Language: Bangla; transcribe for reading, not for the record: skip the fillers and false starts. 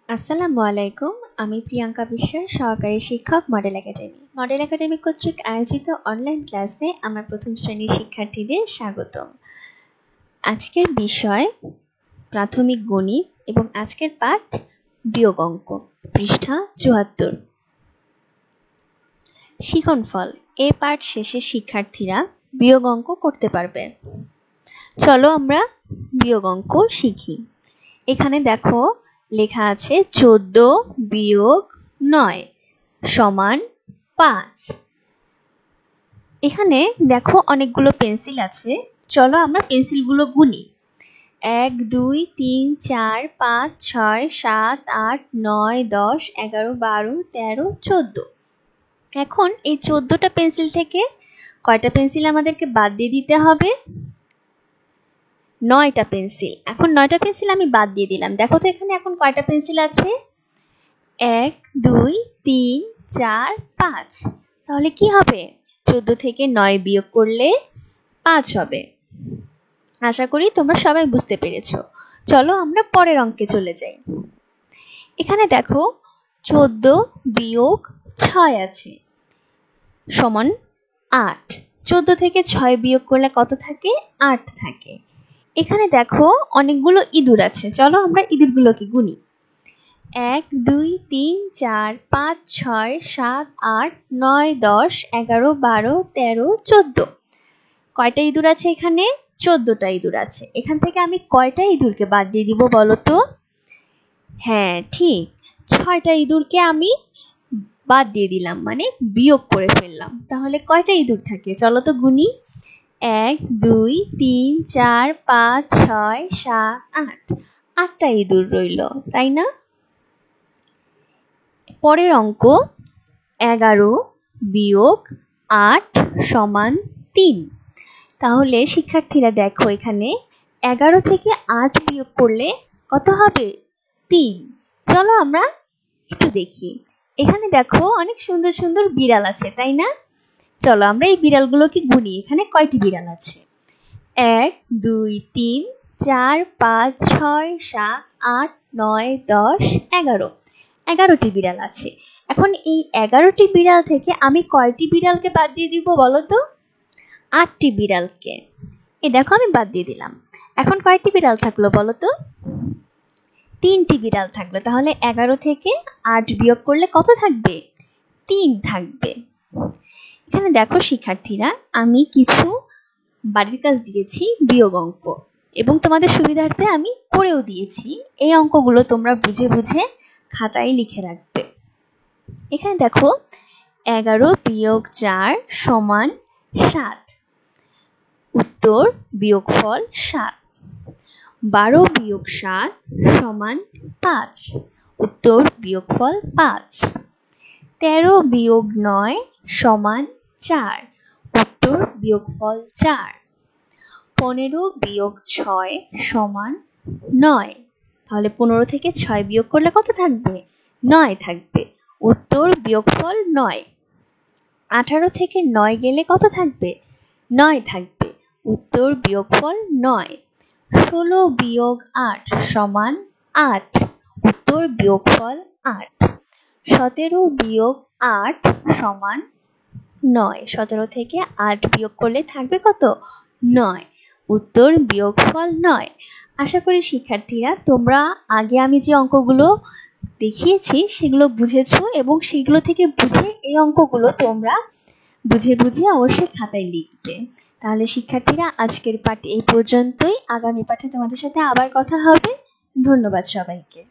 আসসালামু আলাইকুম। আমি প্রিয়াঙ্কা বিশ্বাস, সহকারী শিক্ষক, মডেল একাডেমি। মডেল একাডেমি কর্তৃক আয়োজিত অনলাইন ক্লাসে আমার প্রথম শ্রেণীর শিক্ষার্থীদের স্বাগতম। আজকের বিষয় প্রাথমিক গণিত এবং আজকের পাঠ বিয়োগ অঙ্ক, পৃষ্ঠা ৭৪। শিখনফল। এই পাঠ শেষে শিক্ষার্থীরা বিয়োগ অঙ্ক করতে পারবে। চলো আমরা বিয়োগ অঙ্ক শিখি। এখানে দেখো লেখা আছে 14 বিয়োগ 9 সমান 5। এখানে দেখো অনেকগুলো পেন্সিল আছে, চলো আমরা পেন্সিলগুলো গুনি। 1 2 3 4 5 6 7 8 9 10 11 12 13 14। এখন এই 14টা পেন্সিল থেকে কয়টা পেন্সিল আমাদেরকে বাদ দিয়ে দিতে হবে? 9টা পেন্সিল। এখন 9টা পেন্সিল আমি বাদ দিয়ে দিলাম। দেখো তো এখানে এখন কয়টা পেন্সিল আছে? 1 2 3 4 5। তাহলে কি হবে? 14 থেকে 9 বিয়োগ করলে 5 হবে। আশা করি তোমরা সবাই বুঝতে পেরেছো। চলো আমরা পরের অঙ্কে চলে যাই। এখানে দেখো 14 বিয়োগ 6 আছে সমান 8। 14 থেকে 6 বিয়োগ করলে কত থাকে? 8 থাকে। এখানে দেখো অনেকগুলো ইঁদুর আছে, চলো আমরা ইঁদুরগুলোকে গুনি। 1 2 3 4 5 6 7 8 9 10 11 12 13 14। কয়টা ইঁদুর আছে এখানে? 14টা ইঁদুর আছে। এখান থেকে আমি কয়টা ইঁদুরকে বাদ দিয়ে দিব বলো তো? হ্যাঁ ঠিক, 6টা ইঁদুরকে আমি বাদ দিয়ে দিলাম, মানে বিয়োগ করে ফেললাম। তাহলে কয়টা ইঁদুর থাকে চলো তো গুনি। 1 2 3 4 5 6 7 8। 8টা ইঁদুর রইল, তাই না? পরের অঙ্ক 11 বিয়োগ 8 সমান 3। তাহলে শিক্ষার্থীরা দেখো এখানে 11 থেকে 8 বিয়োগ করলে কত হবে? 3। চলো আমরা একটু দেখি। এখানে দেখো অনেক সুন্দর সুন্দর বিড়াল আছে, তাই না? চলো আমরা এই বিড়ালগুলোকে গুনি। এখানে কয়টি বিড়াল আছে? 1 2 3 4 5 6 7 8 9 10 11। 11টি বিড়াল আছে। এখন এই 11টি বিড়াল থেকে আমি কয়টি বিড়ালকে বাদ দিয়ে দিব বলো তো? 8টি বিড়ালকে। এই দেখো আমি বাদ দিয়ে দিলাম। এখন কয়টি বিড়াল থাকলো বলো তো? 3টি বিড়াল থাকলো। তাহলে 11 থেকে 8 বিয়োগ করলে কত থাকবে? 3 থাকবে। এখানে দেখো শিক্ষার্থীরা আমি কিছু বাড়ির কাজ দিয়েছি বিয়োগ অঙ্ক, এবং তোমাদের সুবিধার্থে আমি করেও দিয়েছি। এই অঙ্কগুলো তোমরা বুঝে বুঝে খাতায় লিখে রাখবে। এখানে দেখো 11 বিয়োগ 4 সমান 7। উত্তর বিয়োগফল 7। 12 বিয়োগ 7 সমান 5। উত্তর বিয়োগফল 5। 13 বিয়োগ 9 সমান 4। উত্তর বিয়োগফল 4। 15 বিয়োগ 6 সমান 9। তাহলে 15 থেকে 6 বিয়োগ করলে কত থাকবে? 9 থাকবে। উত্তর বিয়োগফল 9। 18 থেকে 9 গেলে কত থাকবে? 9 থাকবে। উত্তর বিয়োগফল 9। 16 বিয়োগ 8 সমান 8। উত্তর বিয়োগফল 8। 17 বিয়োগ 8 সমান 9। 17 থেকে 8 বিয়োগ করলে থাকবে কত? 9। উত্তর বিয়োগফল 9। আশা করি শিক্ষার্থীরা তোমরা আগে আমি যে অঙ্কগুলো দেখিয়েছি সেগুলো বুঝেছো, এবং সেগুলো থেকে বুঝে এই অঙ্কগুলো তোমরা বুঝে বুঝে অবশ্যই খাতায় লিখবে। তাহলে শিক্ষার্থীরা আজকের পাঠ এই পর্যন্তই। আগামী পাঠে তোমাদের সাথে আবার কথা হবে। ধন্যবাদ সবাইকে।